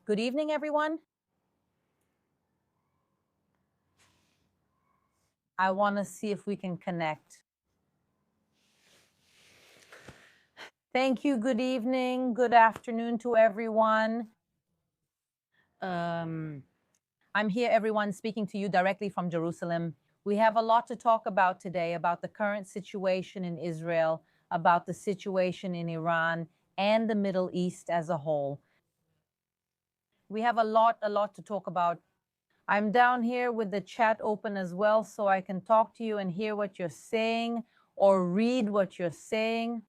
Good evening, everyone. I want to see if we can connect. Thank you. Good evening. Good afternoon to everyone. I'm here, everyone, speaking to you directly from Jerusalem. We have a lot to talk about today about the current situation in Israel, about the situation in Iran, and the Middle East as a whole. We have a lot to talk about. I'm down here with the chat open as well, so I can talk to you and hear what you're saying or read what you're saying.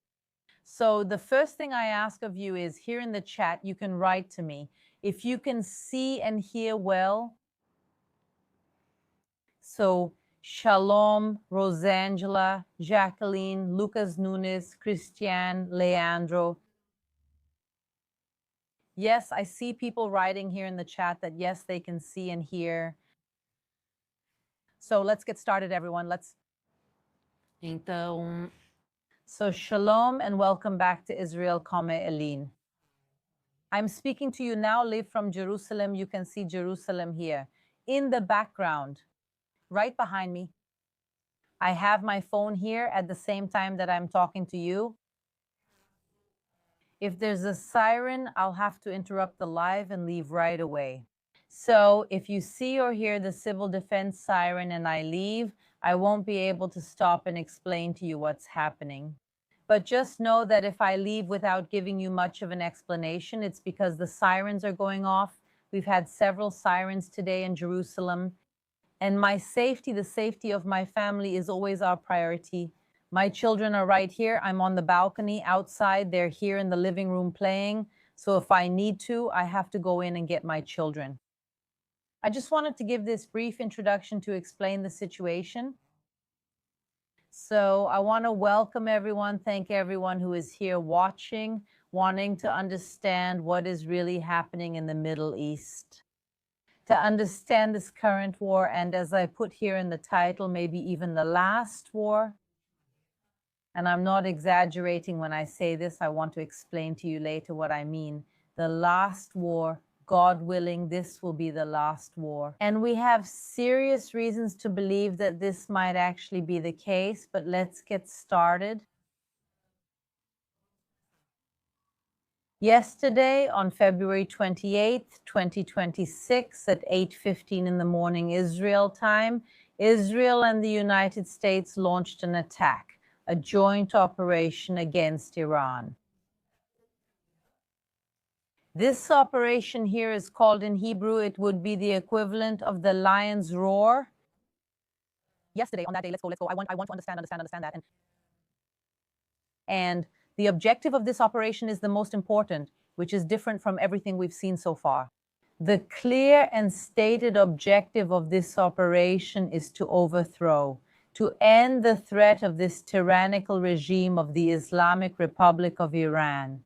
So the first thing I ask of you is here in the chat, you can write to me. If you can see and hear well. So Shalom, Rosangela, Jacqueline, Lucas Nunes, Christiane, Leandro. Yes, I see people writing here in the chat that yes, they can see and hear. So let's get started, everyone. Então, so shalom and welcome back to Israel, Eline. I'm speaking to you now live from Jerusalem. You can see Jerusalem here. In the background, right behind me, I have my phone here at the same time that I'm talking to you. If there's a siren, I'll have to interrupt the live and leave right away. So if you see or hear the civil defense siren and I leave, I won't be able to stop and explain to you what's happening. But just know that if I leave without giving you much of an explanation, it's because the sirens are going off. We've had several sirens today in Jerusalem. And my safety, the safety of my family is always our priority. My children are right here. I'm on the balcony outside. They're here in the living room playing. So if I need to, I have to go in and get my children. I just wanted to give this brief introduction to explain the situation. So I want to welcome everyone, thank everyone who is here watching, wanting to understand what is really happening in the Middle East. To understand this current war, and as I put here in the title, maybe even the last war. And I'm not exaggerating when I say this. I want to explain to you later what I mean. The last war, God willing, this will be the last war. And we have serious reasons to believe that this might actually be the case, but let's get started. Yesterday, on February 28th, 2026, at 8:15 in the morning Israel time, Israel and the United States launched an attack, a joint operation against Iran. This operation here is called in Hebrew, it would be the equivalent of the lion's roar. Yesterday, on that day, let's go. I want to understand that. And the objective of this operation is the most important, which is different from everything we've seen so far. The clear and stated objective of this operation is to overthrow, to end the threat of this tyrannical regime of the Islamic Republic of Iran.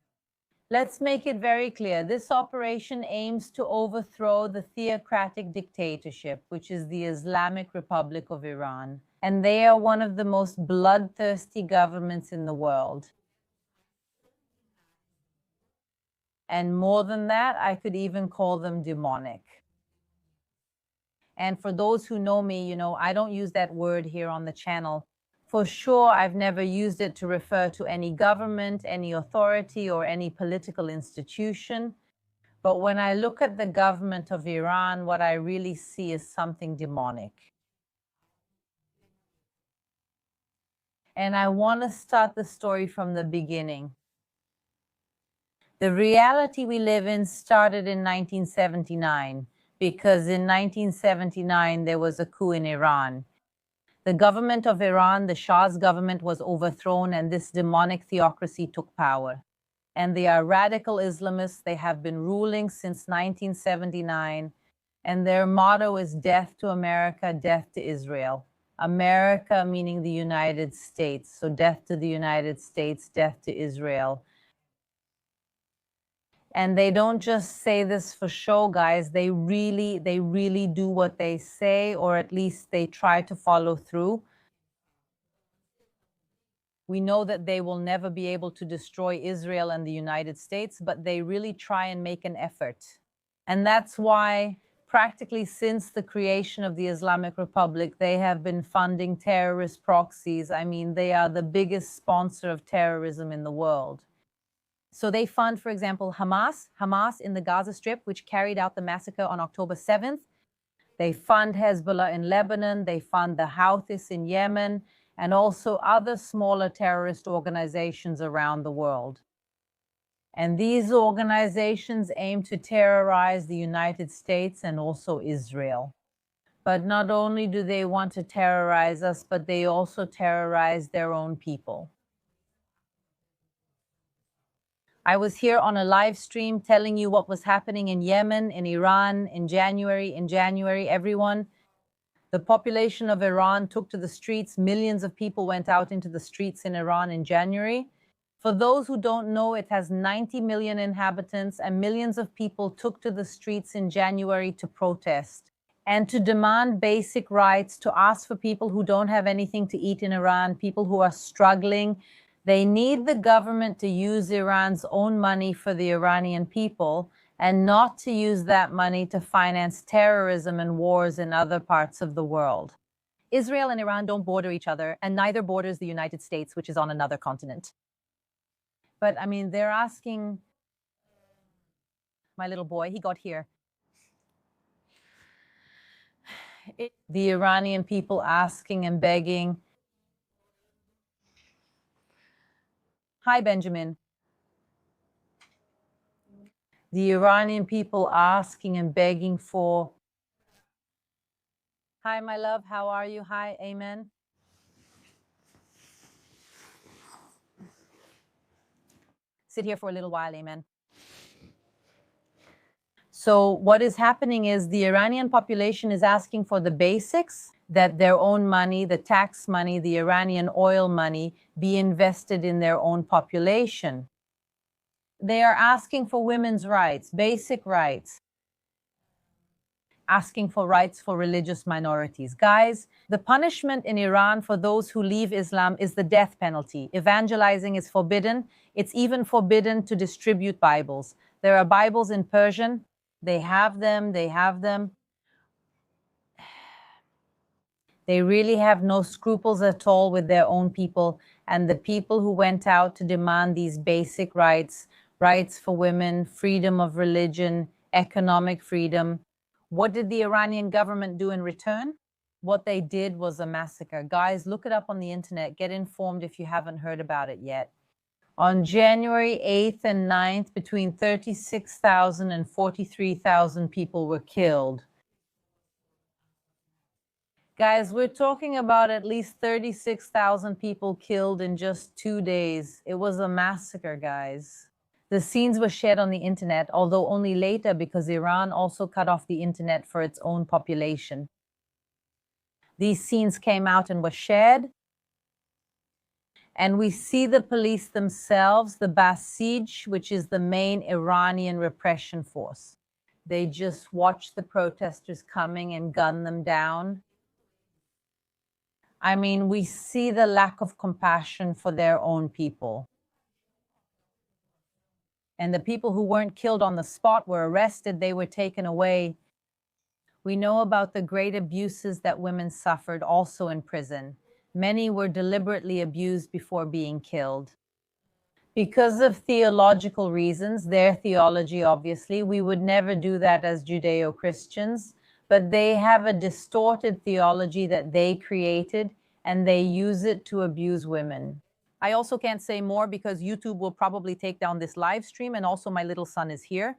Let's make it very clear. This operation aims to overthrow the theocratic dictatorship, which is the Islamic Republic of Iran. And they are one of the most bloodthirsty governments in the world. And more than that, I could even call them demonic. And for those who know me, I don't use that word here on the channel. For sure, I've never used it to refer to any government, any authority, or any political institution. But when I look at the government of Iran, what I really see is something demonic. And I want to start the story from the beginning. The reality we live in started in 1979, because in 1979 there was a coup in Iran. The government of Iran, the Shah's government, was overthrown and this demonic theocracy took power. And they are radical Islamists. They have been ruling since 1979. And their motto is death to America, death to Israel. America meaning the United States. So death to the United States, death to Israel. And they don't just say this for show, guys. They really do what they say, or at least they try to follow through. We know that they will never be able to destroy Israel and the United States, but they really try and make an effort. And that's why practically since the creation of the Islamic Republic, they have been funding terrorist proxies. I mean, they are the biggest sponsor of terrorism in the world. So they fund, for example, Hamas in the Gaza Strip, which carried out the massacre on October 7th. They fund Hezbollah in Lebanon. They fund the Houthis in Yemen, and also other smaller terrorist organizations around the world. And these organizations aim to terrorize the United States and also Israel. But not only do they want to terrorize us, but they also terrorize their own people. I was here on a live stream telling you what was happening in Yemen, in Iran, in January, everyone. The population of Iran took to the streets. Millions of people went out into the streets in Iran in January. For those who don't know, it has 90 million inhabitants, and millions of people took to the streets in January to protest and to demand basic rights, to ask for people who don't have anything to eat in Iran, people who are struggling. They need the government to use Iran's own money for the Iranian people and not to use that money to finance terrorism and wars in other parts of the world. Israel and Iran don't border each other, and neither borders the United States, which is on another continent. But I mean, they're asking my little boy, he got here. The Iranian people asking and begging. Hi, Benjamin. The Iranian people asking and begging for. Hi, my love. How are you? Hi, amen. Sit here for a little while, amen. So what is happening is the Iranian population is asking for the basics, that their own money, the tax money, the Iranian oil money, be invested in their own population. They are asking for women's rights, basic rights, asking for rights for religious minorities. Guys, the punishment in Iran for those who leave Islam is the death penalty. Evangelizing is forbidden. It's even forbidden to distribute Bibles. There are Bibles in Persian. They have them. They really have no scruples at all with their own people. And the people who went out to demand these basic rights, rights for women, freedom of religion, economic freedom. What did the Iranian government do in return? What they did was a massacre. Guys, look it up on the internet. Get informed if you haven't heard about it yet. On January 8th and 9th, between 36,000 and 43,000 people were killed. Guys, we're talking about at least 36,000 people killed in just 2 days. It was a massacre, guys. The scenes were shared on the internet, although only later because Iran also cut off the internet for its own population. These scenes came out and were shared. And we see the police themselves, the Basij, which is the main Iranian repression force. They just watch the protesters coming and gun them down. I mean, we see the lack of compassion for their own people. And the people who weren't killed on the spot were arrested, they were taken away. We know about the great abuses that women suffered also in prison. Many were deliberately abused before being killed. Because of theological reasons, their theology obviously, we would never do that as Judeo-Christians, but they have a distorted theology that they created, and they use it to abuse women. I also can't say more because YouTube will probably take down this live stream, and also my little son is here.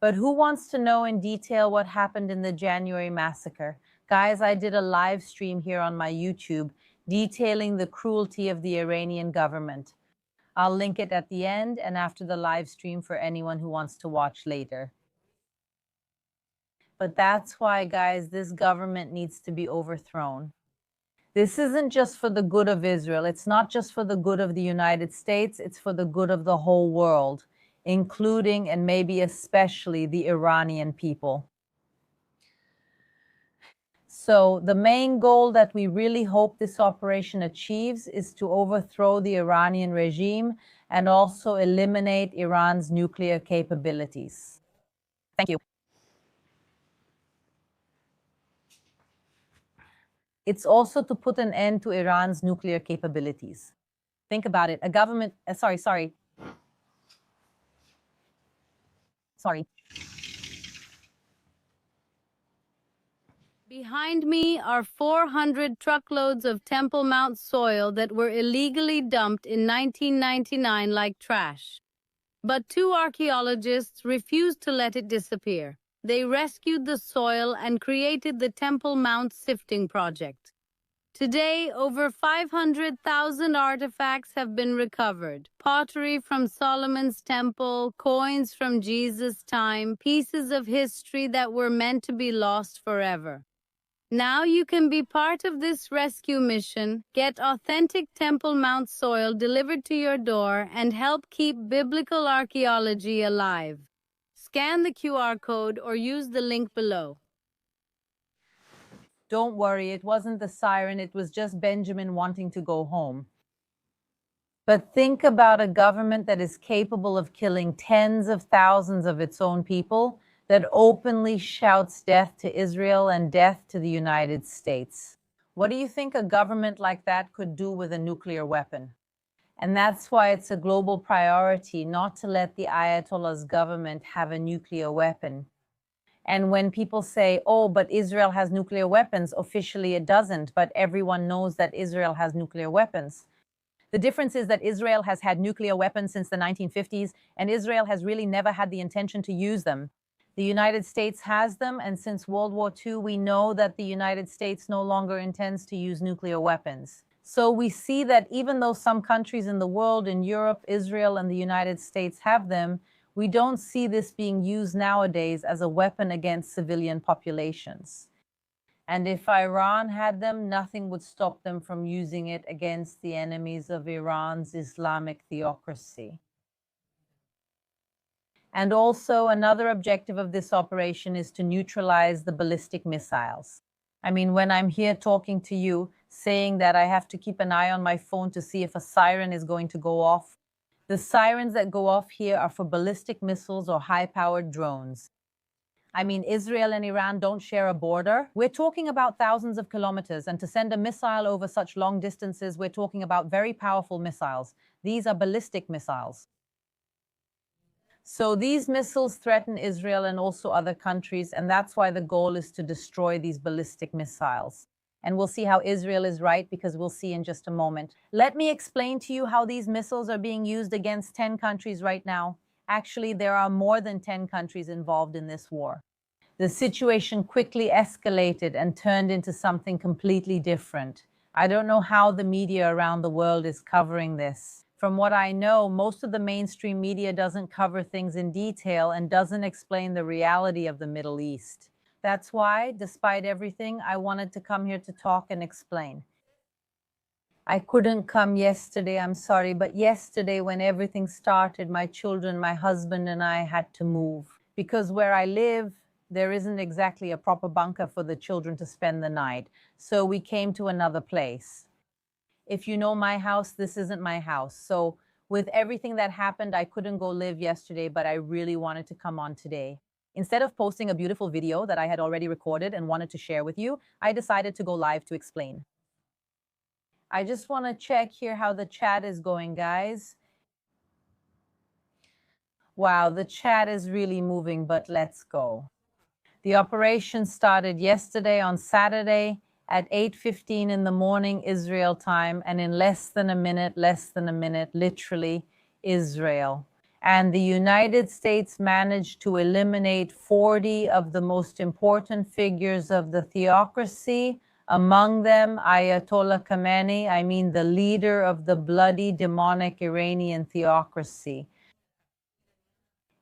But who wants to know in detail what happened in the January massacre? Guys, I did a live stream here on my YouTube detailing the cruelty of the Iranian government. I'll link it at the end and after the live stream for anyone who wants to watch later. But that's why, guys, this government needs to be overthrown. This isn't just for the good of Israel. It's not just for the good of the United States. It's for the good of the whole world, including and maybe especially the Iranian people. So the main goal that we really hope this operation achieves is to overthrow the Iranian regime and also eliminate Iran's nuclear capabilities. Thank you. It's also to put an end to Iran's nuclear capabilities. Think about it. A government, sorry. Behind me are 400 truckloads of Temple Mount soil that were illegally dumped in 1999 like trash. But two archaeologists refused to let it disappear. They rescued the soil and created the Temple Mount Sifting Project. Today, over 500,000 artifacts have been recovered. Pottery from Solomon's temple, coins from Jesus' time, pieces of history that were meant to be lost forever. Now you can be part of this rescue mission, get authentic Temple Mount soil delivered to your door, and help keep biblical archaeology alive. Scan the QR code or use the link below. Don't worry, it wasn't the siren, it was just Benjamin wanting to go home. But think about a government that is capable of killing tens of thousands of its own people, that openly shouts death to Israel and death to the United States. What do you think a government like that could do with a nuclear weapon? And that's why it's a global priority not to let the Ayatollah's government have a nuclear weapon. And when people say, oh, but Israel has nuclear weapons, officially it doesn't, but everyone knows that Israel has nuclear weapons. The difference is that Israel has had nuclear weapons since the 1950s, and Israel has really never had the intention to use them. The United States has them, and since World War II, we know that the United States no longer intends to use nuclear weapons. So we see that even though some countries in the world, in Europe, Israel, and the United States have them, we don't see this being used nowadays as a weapon against civilian populations. And if Iran had them, nothing would stop them from using it against the enemies of Iran's Islamic theocracy. And also, another objective of this operation is to neutralize the ballistic missiles. I mean, when I'm here talking to you, saying that I have to keep an eye on my phone to see if a siren is going to go off, the sirens that go off here are for ballistic missiles or high-powered drones. I mean, Israel and Iran don't share a border. We're talking about thousands of kilometers, and to send a missile over such long distances, we're talking about very powerful missiles. These are ballistic missiles. So these missiles threaten Israel and also other countries, and that's why the goal is to destroy these ballistic missiles. And we'll see how Israel is right, because we'll see in just a moment. Let me explain to you how these missiles are being used against 10 countries right now. Actually, there are more than 10 countries involved in this war. The situation quickly escalated and turned into something completely different. I don't know how the media around the world is covering this. From what I know, most of the mainstream media doesn't cover things in detail and doesn't explain the reality of the Middle East. That's why, despite everything, I wanted to come here to talk and explain. I couldn't come yesterday, I'm sorry, but yesterday when everything started, my children, my husband, and I had to move. Because where I live, there isn't exactly a proper bunker for the children to spend the night. So we came to another place. If you know my house, this isn't my house. So with everything that happened, I couldn't go live yesterday, but I really wanted to come on today. Instead of posting a beautiful video that I had already recorded and wanted to share with you, I decided to go live to explain. I just want to check here how the chat is going, guys. Wow, the chat is really moving, but let's go. The operation started yesterday on Saturday at 8:15 in the morning, Israel time, and in less than a minute, literally, Israel. And the United States managed to eliminate 40 of the most important figures of the theocracy, among them Ayatollah Khamenei, I mean the leader of the bloody, demonic Iranian theocracy.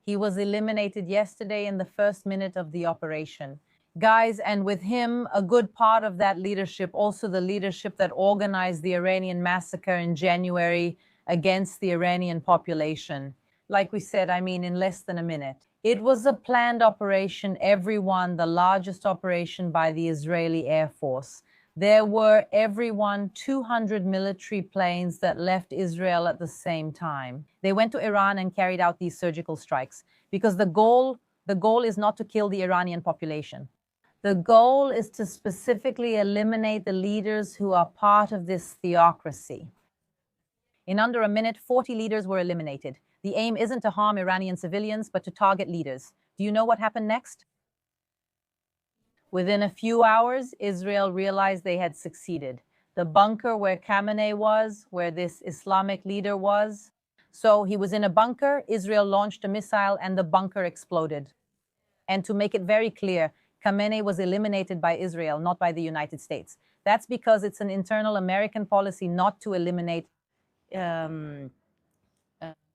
He was eliminated yesterday in the first minute of the operation. Guys, and with him, a good part of that leadership, also the leadership that organized the Iranian massacre in January against the Iranian population. Like we said, I mean, in less than a minute. It was a planned operation, everyone, the largest operation by the Israeli Air Force. There were, everyone, 200 military planes that left Israel at the same time. They went to Iran and carried out these surgical strikes because the goal The goal is not to kill the Iranian population. The goal is to specifically eliminate the leaders who are part of this theocracy. In under a minute, 40 leaders were eliminated. The aim isn't to harm Iranian civilians, but to target leaders. Do you know what happened next? Within a few hours, Israel realized they had succeeded. The bunker where Khamenei was, where this Islamic leader was. So he was in a bunker, Israel launched a missile, and the bunker exploded. And to make it very clear, Khamenei was eliminated by Israel, not by the United States. That's because it's an internal American policy not to eliminate the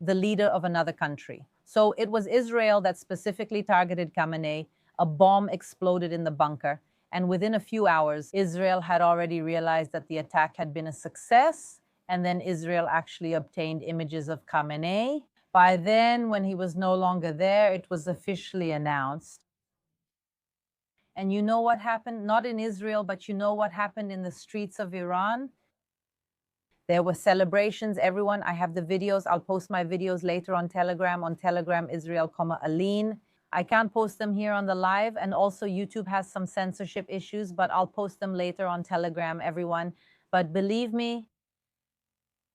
leader of another country. So it was Israel that specifically targeted Khamenei. A bomb exploded in the bunker. And within a few hours, Israel had already realized that the attack had been a success. And then Israel actually obtained images of Khamenei. By then, when he was no longer there, it was officially announced. And you know what happened? Not in Israel, but you know what happened in the streets of Iran? There were celebrations, everyone. I have the videos. I'll post my videos later on Telegram, Israel, Aline. I can't post them here on the live. And also YouTube has some censorship issues, but I'll post them later on Telegram, everyone. But believe me,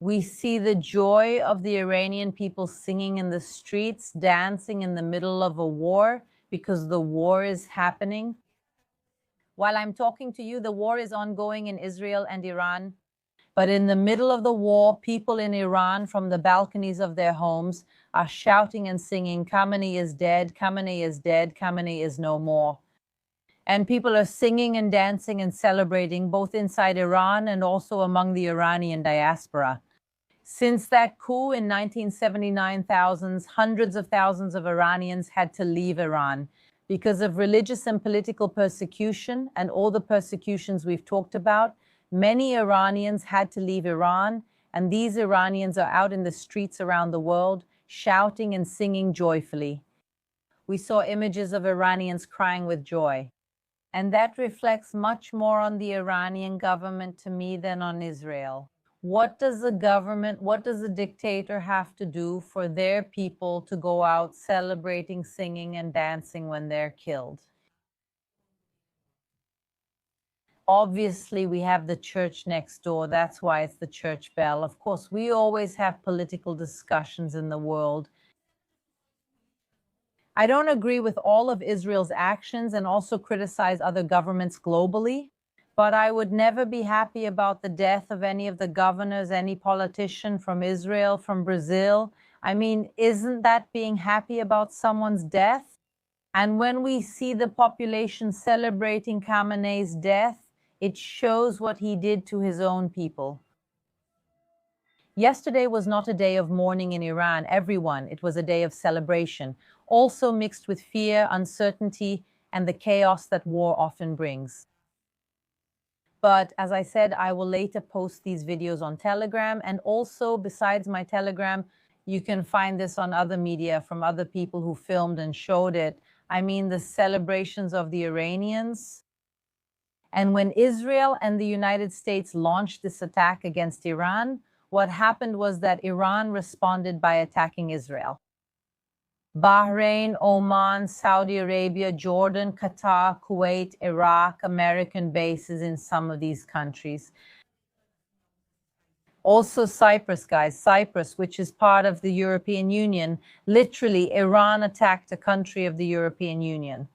we see the joy of the Iranian people singing in the streets, dancing in the middle of a war, because the war is happening. While I'm talking to you, the war is ongoing in Israel and Iran. But in the middle of the war, people in Iran, from the balconies of their homes, are shouting and singing, Khamenei is dead, Khamenei is dead, Khamenei is no more. And people are singing and dancing and celebrating both inside Iran and also among the Iranian diaspora. Since that coup in 1979, hundreds of thousands of Iranians had to leave Iran because of religious and political persecution and all the persecutions we've talked about. Many Iranians had to leave Iran, and these Iranians are out in the streets around the world, shouting and singing joyfully. We saw images of Iranians crying with joy. And that reflects much more on the Iranian government to me than on Israel. What does the government, what does the dictator have to do for their people to go out celebrating, singing, and dancing when they're killed? Obviously, we have the church next door. That's why it's the church bell. Of course, we always have political discussions in the world. I don't agree with all of Israel's actions and also criticize other governments globally. But I would never be happy about the death of any of the governors, any politician from Israel, from Brazil. I mean, isn't that being happy about someone's death? And when we see the population celebrating Khamenei's death, it shows what he did to his own people. Yesterday was not a day of mourning in Iran, everyone. It was a day of celebration, also mixed with fear, uncertainty, and the chaos that war often brings. But as I said, I will later post these videos on Telegram. And also, besides my Telegram, you can find this on other media from other people who filmed and showed it. I mean, the celebrations of the Iranians. And when Israel and the United States launched this attack against Iran, what happened was that Iran responded by attacking Israel. Bahrain, Oman, Saudi Arabia, Jordan, Qatar, Kuwait, Iraq, American bases in some of these countries. Also Cyprus, guys, Cyprus, which is part of the European Union. Literally, Iran attacked a country of the European Union.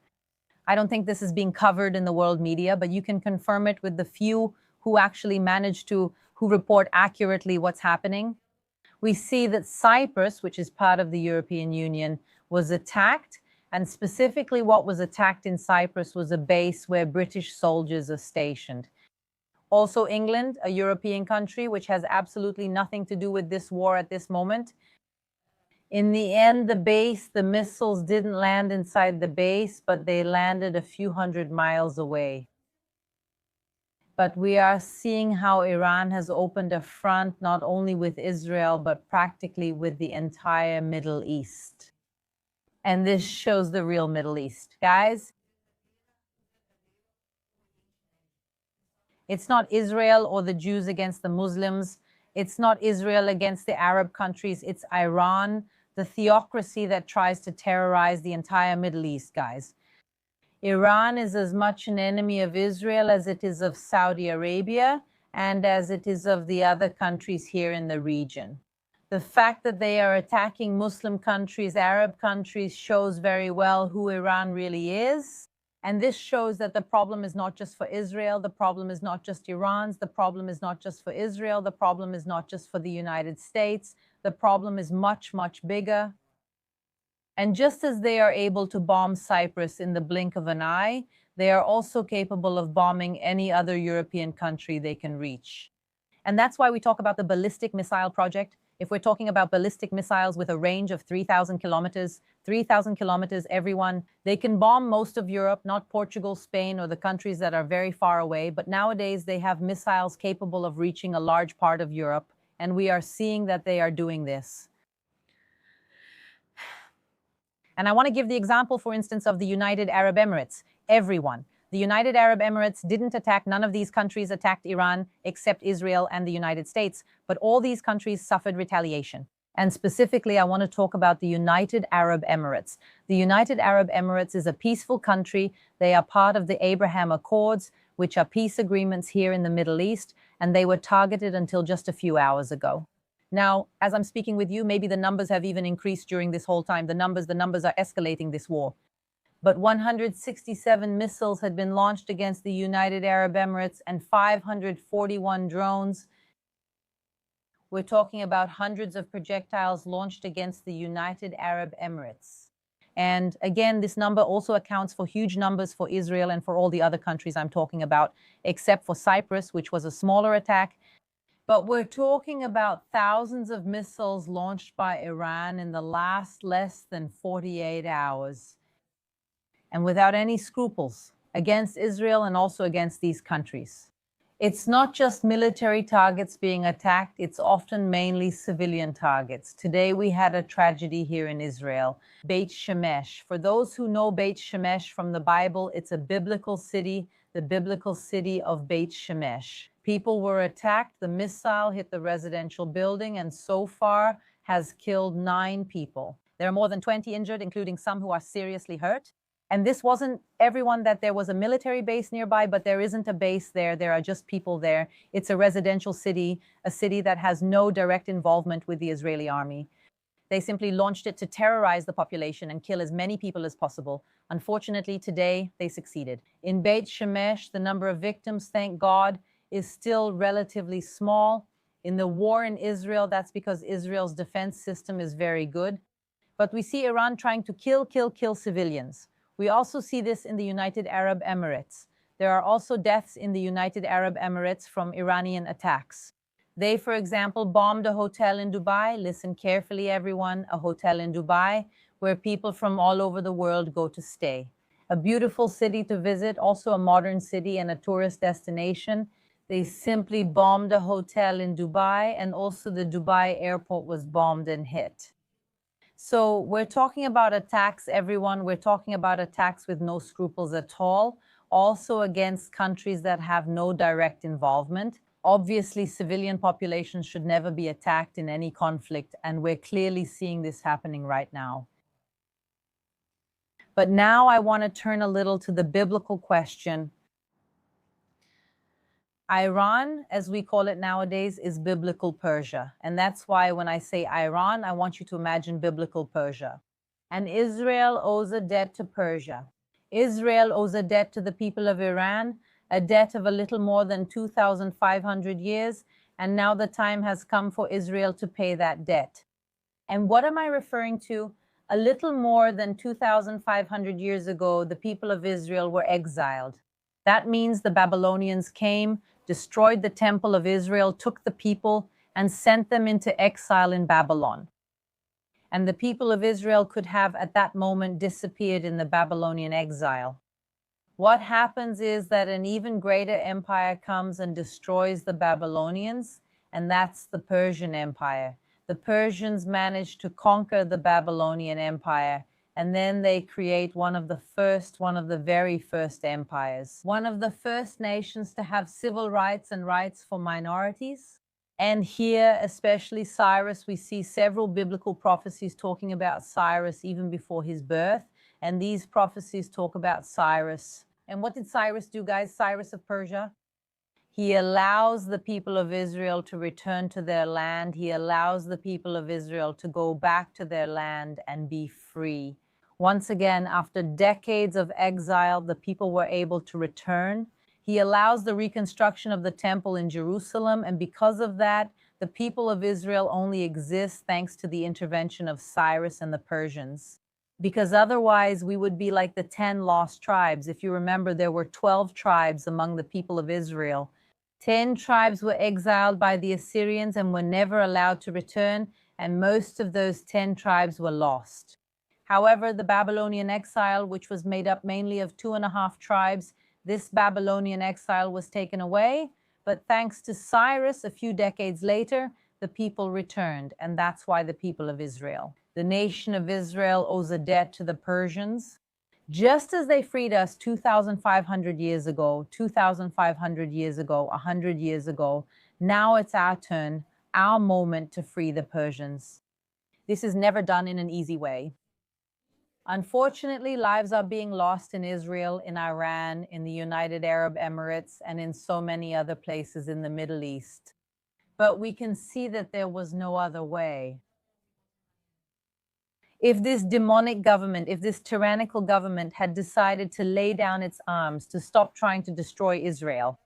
I don't think this is being covered in the world media, but you can confirm it with the few who actually manage to, who report accurately what's happening. We see that Cyprus, which is part of the European Union, was attacked. And specifically what was attacked in Cyprus was a base where British soldiers are stationed. Also England, a European country, which has absolutely nothing to do with this war at this moment. In the end, the base, the missiles didn't land inside the base, but they landed a few hundred miles away. But we are seeing how Iran has opened a front not only with Israel, but practically with the entire Middle East. And this shows the real Middle East. Guys, it's not Israel or the Jews against the Muslims. It's not Israel against the Arab countries. It's Iran, the theocracy that tries to terrorize the entire Middle East, guys. Iran is as much an enemy of Israel as it is of Saudi Arabia and as it is of the other countries here in the region. The fact that they are attacking Muslim countries, Arab countries, shows very well who Iran really is. And this shows that the problem is not just for Israel, the problem is not just Iran's, the problem is not just for Israel, the problem is not just for the United States, the problem is much, much bigger. And just as they are able to bomb Cyprus in the blink of an eye, they are also capable of bombing any other European country they can reach. And that's why we talk about the ballistic missile project. If we're talking about ballistic missiles with a range of 3,000 kilometers, everyone, they can bomb most of Europe, not Portugal, Spain, or the countries that are very far away. But nowadays, they have missiles capable of reaching a large part of Europe. And we are seeing that they are doing this. And I want to give the example, for instance, of the United Arab Emirates. Everyone. The United Arab Emirates didn't attack, none of these countries attacked Iran except Israel and the United States, but all these countries suffered retaliation. And specifically, I want to talk about the United Arab Emirates. The United Arab Emirates is a peaceful country. They are part of the Abraham Accords, which are peace agreements here in the Middle East, and they were targeted until just a few hours ago. Now, as I'm speaking with you, maybe the numbers have even increased during this whole time. The numbers are escalating this war. But 167 missiles had been launched against the United Arab Emirates and 541 drones. We're talking about hundreds of projectiles launched against the United Arab Emirates. And again, this number also accounts for huge numbers for Israel and for all the other countries I'm talking about, except for Cyprus, which was a smaller attack. But we're talking about thousands of missiles launched by Iran in the last less than 48 hours. And without any scruples against Israel and also against these countries. It's not just military targets being attacked, it's often mainly civilian targets. Today we had a tragedy here in Israel, Beit Shemesh. For those who know Beit Shemesh from the Bible, it's a biblical city, the biblical city of Beit Shemesh. People were attacked, the missile hit the residential building, and so far has killed 9 people. There are more than 20 injured, including some who are seriously hurt. And this wasn't everyone that there was a military base nearby, but there isn't a base there. There are just people there. It's a residential city, a city that has no direct involvement with the Israeli army. They simply launched it to terrorize the population and kill as many people as possible. Unfortunately, today, they succeeded. In Beit Shemesh, the number of victims, thank God, is still relatively small. In the war in Israel, that's because Israel's defense system is very good. But we see Iran trying to kill civilians. We also see this in the United Arab Emirates. There are also deaths in the United Arab Emirates from Iranian attacks. They, for example, bombed a hotel in Dubai. Listen carefully, everyone, a hotel in Dubai where people from all over the world go to stay. A beautiful city to visit, also a modern city and a tourist destination. They simply bombed a hotel in Dubai, and also the Dubai airport was bombed and hit. So we're talking about attacks, everyone. We're talking about attacks with no scruples at all, also against countries that have no direct involvement. Obviously, civilian populations should never be attacked in any conflict, and we're clearly seeing this happening right now. But now I want to turn a little to the biblical question. Iran, as we call it nowadays, is biblical Persia. And that's why when I say Iran, I want you to imagine biblical Persia. And Israel owes a debt to Persia. Israel owes a debt to the people of Iran, a debt of a little more than 2,500 years, and now the time has come for Israel to pay that debt. And what am I referring to? A little more than 2,500 years ago, the people of Israel were exiled. That means the Babylonians came, destroyed the temple of Israel, took the people, and sent them into exile in Babylon. And the people of Israel could have, at that moment, disappeared in the Babylonian exile. What happens is that an even greater empire comes and destroys the Babylonians, and that's the Persian Empire. The Persians managed to conquer the Babylonian Empire, and then they create one of the very first empires, one of the first nations to have civil rights and rights for minorities. And here, especially Cyrus, we see several biblical prophecies talking about Cyrus even before his birth. And these prophecies talk about Cyrus. And what did Cyrus do, guys? Cyrus of Persia? He allows the people of Israel to return to their land. He allows the people of Israel to go back to their land and be free. Once again, after decades of exile, the people were able to return. He allows the reconstruction of the temple in Jerusalem, and because of that, the people of Israel only exist thanks to the intervention of Cyrus and the Persians. Because otherwise, we would be like the 10 lost tribes. If you remember, there were 12 tribes among the people of Israel. 10 tribes were exiled by the Assyrians and were never allowed to return, and most of those 10 tribes were lost. However, the Babylonian exile, which was made up mainly of 2.5 tribes, this Babylonian exile was taken away, but thanks to Cyrus, a few decades later, the people returned, and that's why the people of Israel. The nation of Israel owes a debt to the Persians. Just as they freed us 2,500 years ago, 2,500 years ago, 100 years ago, now it's our turn, our moment to free the Persians. This is never done in an easy way. Unfortunately, lives are being lost in Israel, in Iran, in the United Arab Emirates, and in so many other places in the Middle East. But we can see that there was no other way. If this demonic government, if this tyrannical government had decided to lay down its arms, to stop trying to destroy Israel,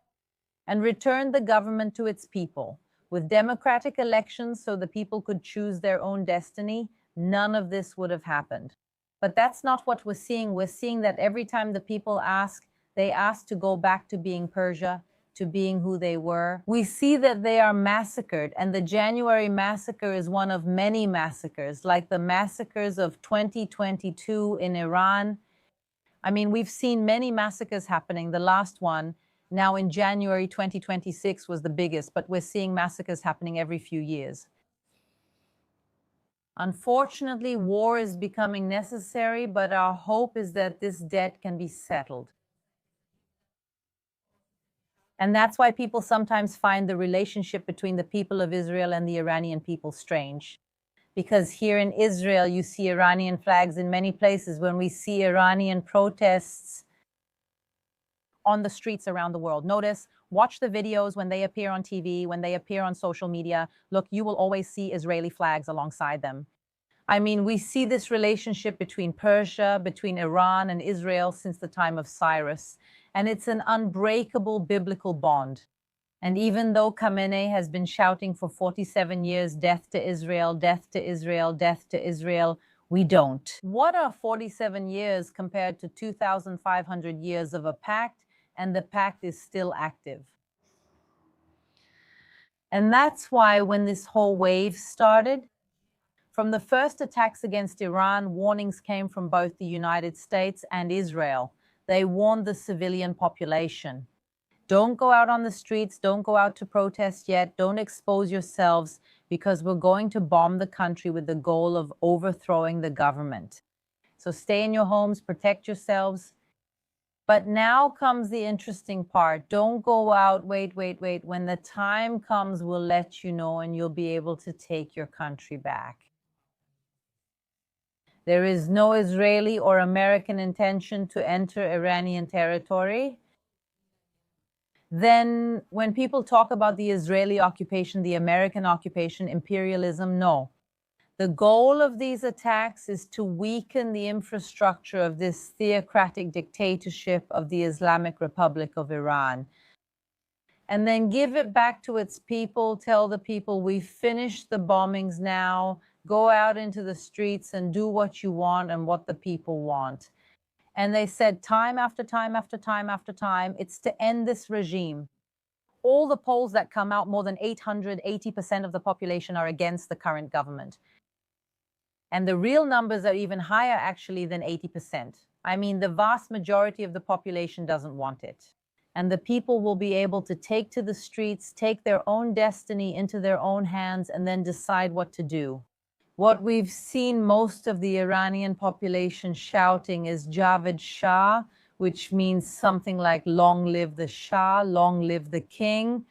and return the government to its people, with democratic elections so the people could choose their own destiny, none of this would have happened. But that's not what we're seeing. We're seeing that every time the people ask, they ask to go back to being Persia, to being who they were. We see that they are massacred, and the January massacre is one of many massacres, like the massacres of 2022 in Iran. I mean, we've seen many massacres happening. The last one, now in January 2026, was the biggest, but we're seeing massacres happening every few years. Unfortunately, war is becoming necessary, but our hope is that this debt can be settled. And that's why people sometimes find the relationship between the people of Israel and the Iranian people strange. Because here in Israel, you see Iranian flags in many places. When we see Iranian protests on the streets around the world, notice, watch the videos when they appear on TV, when they appear on social media. Look, you will always see Israeli flags alongside them. I mean, we see this relationship between Persia, between Iran and Israel since the time of Cyrus, and it's an unbreakable biblical bond. And even though Khamenei has been shouting for 47 years, death to Israel, death to Israel, death to Israel, we don't. What are 47 years compared to 2,500 years of a pact, and the pact is still active? And that's why when this whole wave started, from the first attacks against Iran, warnings came from both the United States and Israel. They warned the civilian population. Don't go out on the streets, don't go out to protest yet, don't expose yourselves, because we're going to bomb the country with the goal of overthrowing the government. So stay in your homes, protect yourselves. But now comes the interesting part. Don't go out, wait. When the time comes, we'll let you know and you'll be able to take your country back. There is no Israeli or American intention to enter Iranian territory. Then when people talk about the Israeli occupation, the American occupation, imperialism, no. The goal of these attacks is to weaken the infrastructure of this theocratic dictatorship of the Islamic Republic of Iran. And then give it back to its people, tell the people, we've finished the bombings now, go out into the streets and do what you want and what the people want. And they said time after time after time after time, it's to end this regime. All the polls that come out, more than 880% of the population are against the current government. And the real numbers are even higher, actually, than 80%. I mean, the vast majority of the population doesn't want it. And the people will be able to take to the streets, take their own destiny into their own hands, and then decide what to do. What we've seen most of the Iranian population shouting is Javed Shah, which means something like long live the Shah, long live the king.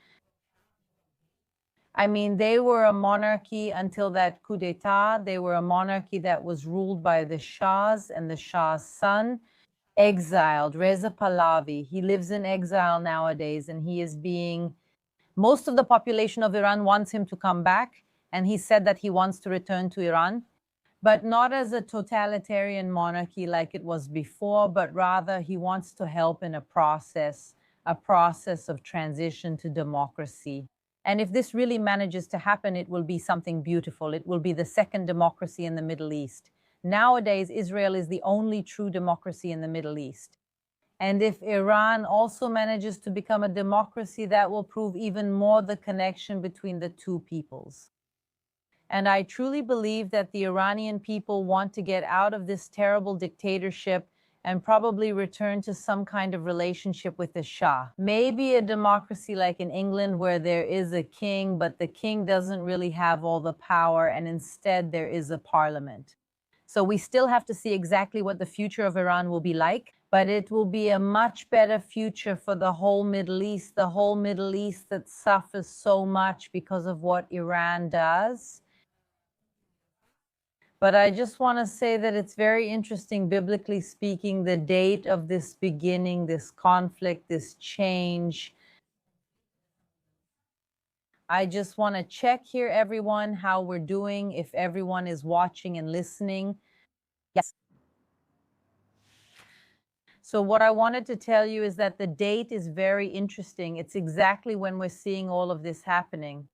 I mean, they were a monarchy until that coup d'etat. They were a monarchy that was ruled by the Shahs and the Shah's son, exiled, Reza Pahlavi. He lives in exile nowadays, and he is being, most of the population of Iran wants him to come back, and he said that he wants to return to Iran, but not as a totalitarian monarchy like it was before, but rather he wants to help in a process of transition to democracy. And if this really manages to happen, it will be something beautiful. It will be the second democracy in the Middle East. Nowadays, Israel is the only true democracy in the Middle East. And if Iran also manages to become a democracy, that will prove even more the connection between the two peoples. And I truly believe that the Iranian people want to get out of this terrible dictatorship and probably return to some kind of relationship with the Shah. Maybe a democracy like in England where there is a king, but the king doesn't really have all the power, and instead there is a parliament. So we still have to see exactly what the future of Iran will be like, but it will be a much better future for the whole Middle East that suffers so much because of what Iran does. But I just want to say that it's very interesting, biblically speaking, the date of this beginning, this conflict, this change. I just want to check here, everyone, how we're doing, if everyone is watching and listening. Yes. So what I wanted to tell you is that the date is very interesting. It's exactly when we're seeing all of this happening.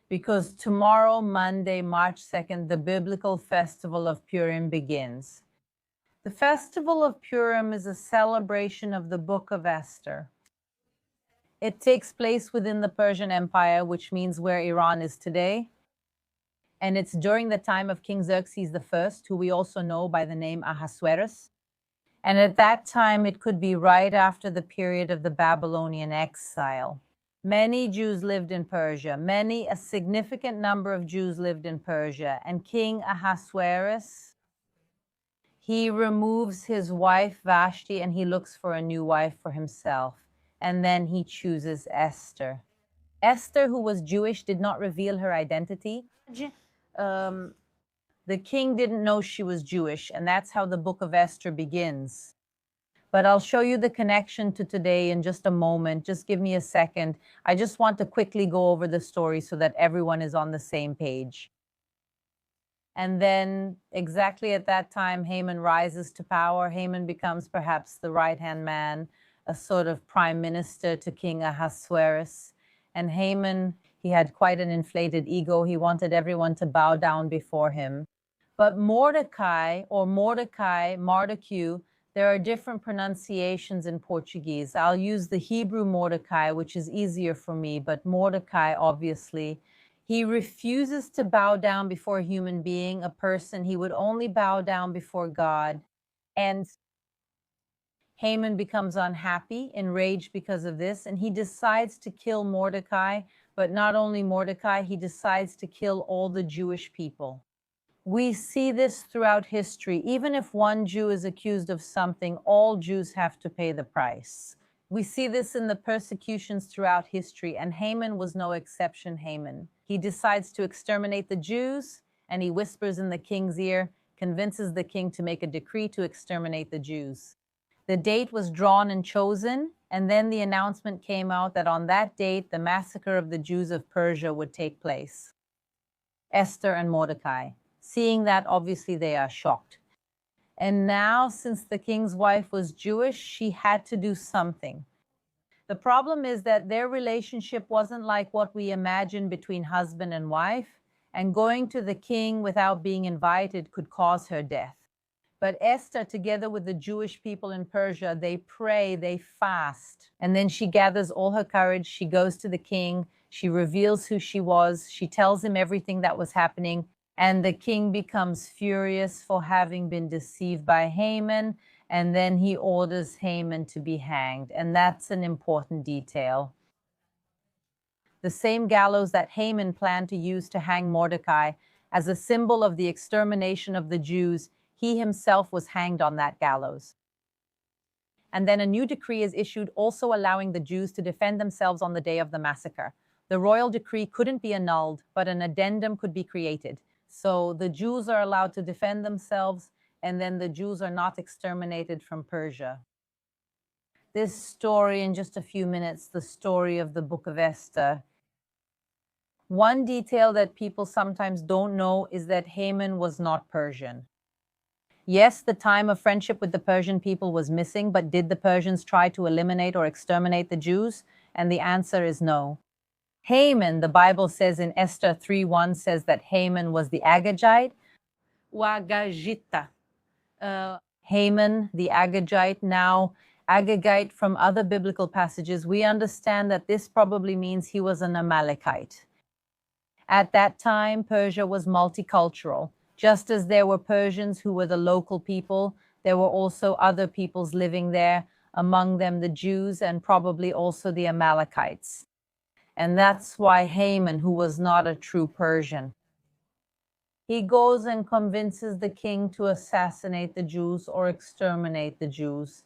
Because tomorrow, Monday, March 2nd, the biblical festival of Purim begins. The festival of Purim is a celebration of the book of Esther. It takes place within the Persian Empire, which means where Iran is today. And it's during the time of King Xerxes I, who we also know by the name Ahasuerus. And at that time, it could be right after the period of the Babylonian exile. Many Jews lived in Persia. A significant number of Jews lived in Persia. And King Ahasuerus, he removes his wife Vashti and he looks for a new wife for himself. And then he chooses Esther. Esther, who was Jewish, did not reveal her identity. The king didn't know she was Jewish, and that's how the book of Esther begins. But I'll show you the connection to today in just a moment. Just give me a second. I just want to quickly go over the story so that everyone is on the same page. And then exactly at that time, Haman rises to power. Haman becomes perhaps the right-hand man, a sort of prime minister to King Ahasuerus. And Haman, he had quite an inflated ego. He wanted everyone to bow down before him. But Mordecai, or Mordecai, Mardocheu, there are different pronunciations in Portuguese. I'll use the Hebrew Mordecai, which is easier for me, but Mordecai, obviously, he refuses to bow down before a human being, a person. He would only bow down before God. And Haman becomes unhappy, enraged because of this, and he decides to kill Mordecai. But not only Mordecai, he decides to kill all the Jewish people. We see this throughout history. Even if one Jew is accused of something, all Jews have to pay the price. We see this in the persecutions throughout history, and Haman was no exception. Haman, he decides to exterminate the Jews, and he whispers in the king's ear, convinces the king to make a decree to exterminate the Jews. The date was drawn and chosen, and then the announcement came out that on that date, the massacre of the Jews of Persia would take place. Esther and Mordecai. Seeing that, obviously, they are shocked. And now, since the king's wife was Jewish, she had to do something. The problem is that their relationship wasn't like what we imagine between husband and wife, and going to the king without being invited could cause her death. But Esther, together with the Jewish people in Persia, they pray, they fast, and then she gathers all her courage. She goes to the king, she reveals who she was, she tells him everything that was happening, and the king becomes furious for having been deceived by Haman, and then he orders Haman to be hanged. And that's an important detail. The same gallows that Haman planned to use to hang Mordecai as a symbol of the extermination of the Jews, he himself was hanged on that gallows. And then a new decree is issued also allowing the Jews to defend themselves on the day of the massacre. The royal decree couldn't be annulled, but an addendum could be created. So the Jews are allowed to defend themselves, and then the Jews are not exterminated from Persia. This story, in just a few minutes, the story of the Book of Esther. One detail that people sometimes don't know is that Haman was not Persian. Yes, the time of friendship with the Persian people was missing, but did the Persians try to eliminate or exterminate the Jews? And the answer is no. Haman, the Bible says in Esther 3:1, says that Haman was the Agagite. Wagagita. Haman, the Agagite. Now, Agagite, from other biblical passages, we understand that this probably means he was an Amalekite. At that time, Persia was multicultural. Just as there were Persians who were the local people, there were also other peoples living there, among them the Jews and probably also the Amalekites. And that's why Haman, who was not a true Persian, he goes and convinces the king to assassinate the Jews or exterminate the Jews.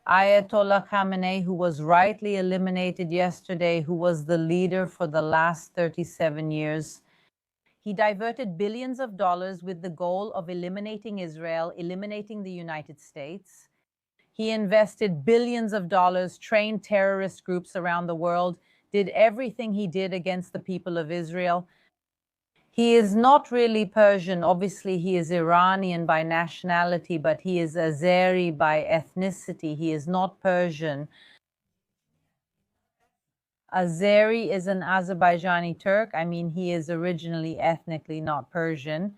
Ayatollah Khamenei, who was rightly eliminated yesterday, who was the leader for the last 37 years, he diverted billions of dollars with the goal of eliminating Israel, eliminating the United States. He invested billions of dollars, trained terrorist groups around the world, did everything he did against the people of Israel. He is not really Persian. Obviously, he is Iranian by nationality, but he is Azeri by ethnicity. He is not Persian. Azeri is an Azerbaijani Turk. I mean, he is originally ethnically not Persian.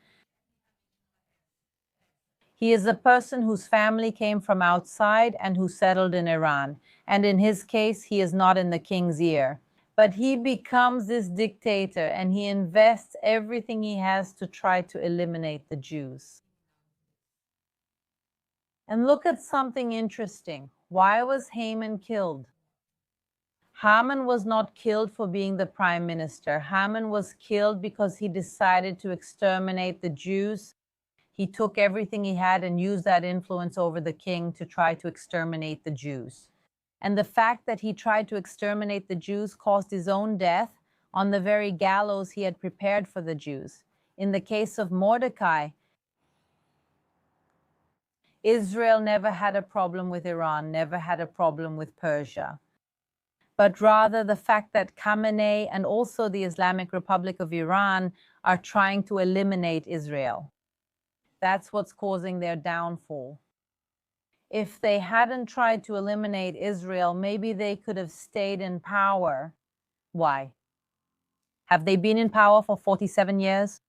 He is a person whose family came from outside and who settled in Iran. And in his case, he is not in the king's ear. But he becomes this dictator and he invests everything he has to try to eliminate the Jews. And look at something interesting. Why was Haman killed? Haman was not killed for being the prime minister. Haman was killed because he decided to exterminate the Jews. He took everything he had and used that influence over the king to try to exterminate the Jews. And the fact that he tried to exterminate the Jews caused his own death on the very gallows he had prepared for the Jews. In the case of Mordecai, Israel never had a problem with Iran, never had a problem with Persia. But rather the fact that Khamenei and also the Islamic Republic of Iran are trying to eliminate Israel. That's what's causing their downfall. If they hadn't tried to eliminate Israel, maybe they could have stayed in power. Why? Have they been in power for 47 years?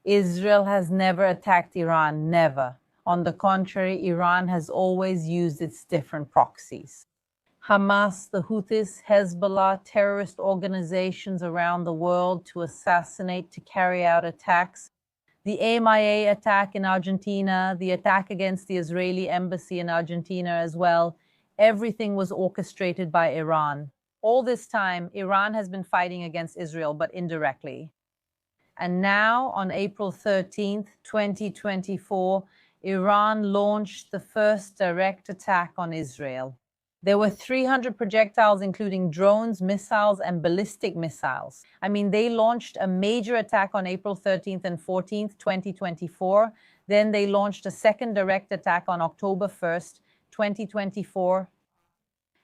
Israel has never attacked Iran, never. On the contrary, Iran has always used its different proxies. Hamas, the Houthis, Hezbollah, terrorist organizations around the world to assassinate, to carry out attacks. The MIA attack in Argentina, the attack against the Israeli embassy in Argentina as well, everything was orchestrated by Iran. All this time, Iran has been fighting against Israel, but indirectly. And now, on April 13th, 2024, Iran launched the first direct attack on Israel. There were 300 projectiles, including drones, missiles, and ballistic missiles. I mean, they launched a major attack on April 13th and 14th, 2024. Then they launched a second direct attack on October 1st, 2024.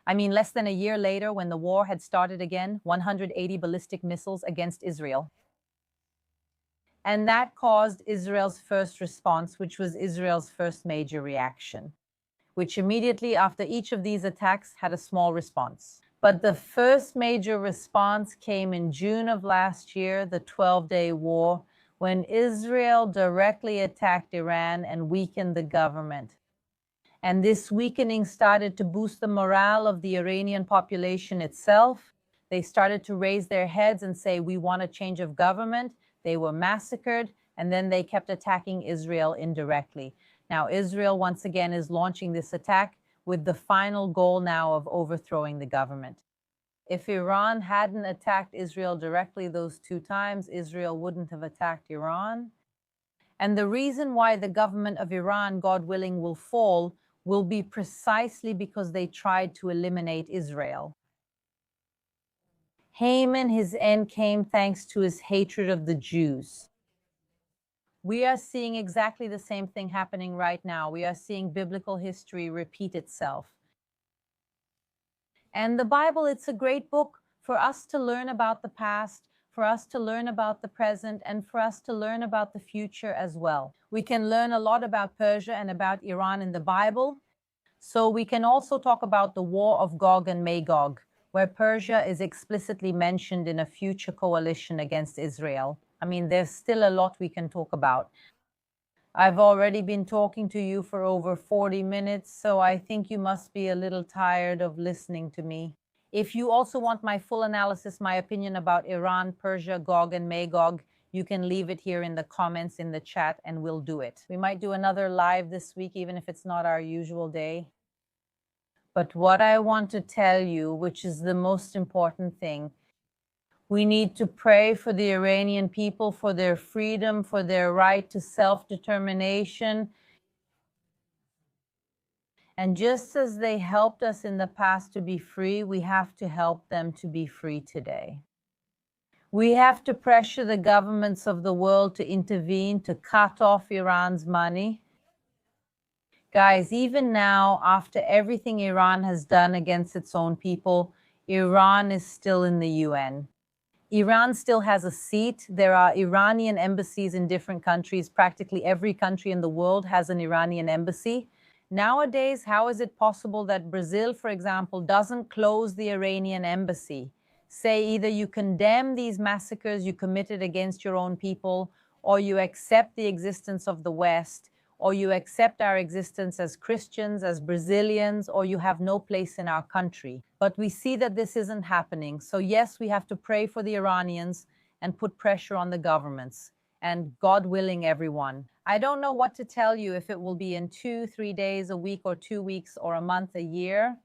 I mean, less than a year later, when the war had started again, 180 ballistic missiles against Israel. And that caused Israel's first response, which was Israel's first major reaction, which immediately after each of these attacks had a small response. But the first major response came in June of last year, the 12-day war, when Israel directly attacked Iran and weakened the government. And this weakening started to boost the morale of the Iranian population itself. They started to raise their heads and say, we want a change of government. They were massacred, and then they kept attacking Israel indirectly. Now, Israel, once again, is launching this attack with the final goal now of overthrowing the government. If Iran hadn't attacked Israel directly those two times, Israel wouldn't have attacked Iran. And the reason why the government of Iran, God willing, will fall will be precisely because they tried to eliminate Israel. Haman, his end came thanks to his hatred of the Jews. We are seeing exactly the same thing happening right now. We are seeing biblical history repeat itself. And the Bible, it's a great book for us to learn about the past, for us to learn about the present, and for us to learn about the future as well. We can learn a lot about Persia and about Iran in the Bible. So we can also talk about the war of Gog and Magog, where Persia is explicitly mentioned in a future coalition against Israel. I mean, there's still a lot we can talk about. I've already been talking to you for over 40 minutes, so I think you must be a little tired of listening to me. If you also want my full analysis, my opinion about Iran, Persia, Gog, and Magog, you can leave it here in the comments in the chat and we'll do it. We might do another live this week, even if it's not our usual day. But what I want to tell you, which is the most important thing, we need to pray for the Iranian people, for their freedom, for their right to self-determination. And just as they helped us in the past to be free, we have to help them to be free today. We have to pressure the governments of the world to intervene, to cut off Iran's money. Guys, even now, after everything Iran has done against its own people, Iran is still in the UN. Iran still has a seat. There are Iranian embassies in different countries. Practically every country in the world has an Iranian embassy. Nowadays, how is it possible that Brazil, for example, doesn't close the Iranian embassy? Say either you condemn these massacres you committed against your own people, or you accept the existence of the West, or you accept our existence as Christians, as Brazilians, or you have no place in our country. But we see that this isn't happening. So yes, we have to pray for the Iranians and put pressure on the governments. And God willing, everyone. I don't know what to tell you, if it will be in 2, 3 days, a week, or 2 weeks, or a month, a year.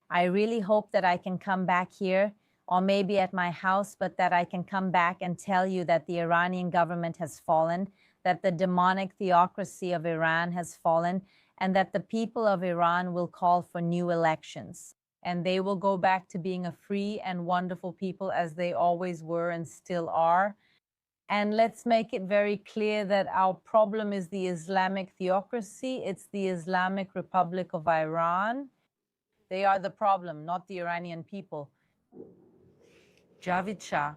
I really hope that I can come back here, or maybe at my house, but that I can come back and tell you that the Iranian government has fallen, that the demonic theocracy of Iran has fallen, and that the people of Iran will call for new elections. And they will go back to being a free and wonderful people as they always were and still are. And let's make it very clear that our problem is the Islamic theocracy. It's the Islamic Republic of Iran. They are the problem, not the Iranian people. Javid Shah.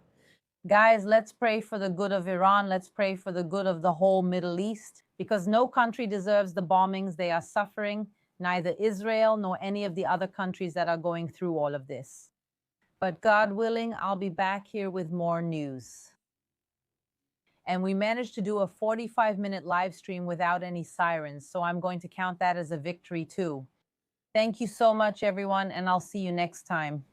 Guys, let's pray for the good of Iran. Let's pray for the good of the whole Middle East, because no country deserves the bombings they are suffering, neither Israel nor any of the other countries that are going through all of this. But God willing, I'll be back here with more news. And we managed to do a 45-minute live stream without any sirens, so I'm going to count that as a victory too. Thank you so much, everyone, and I'll see you next time.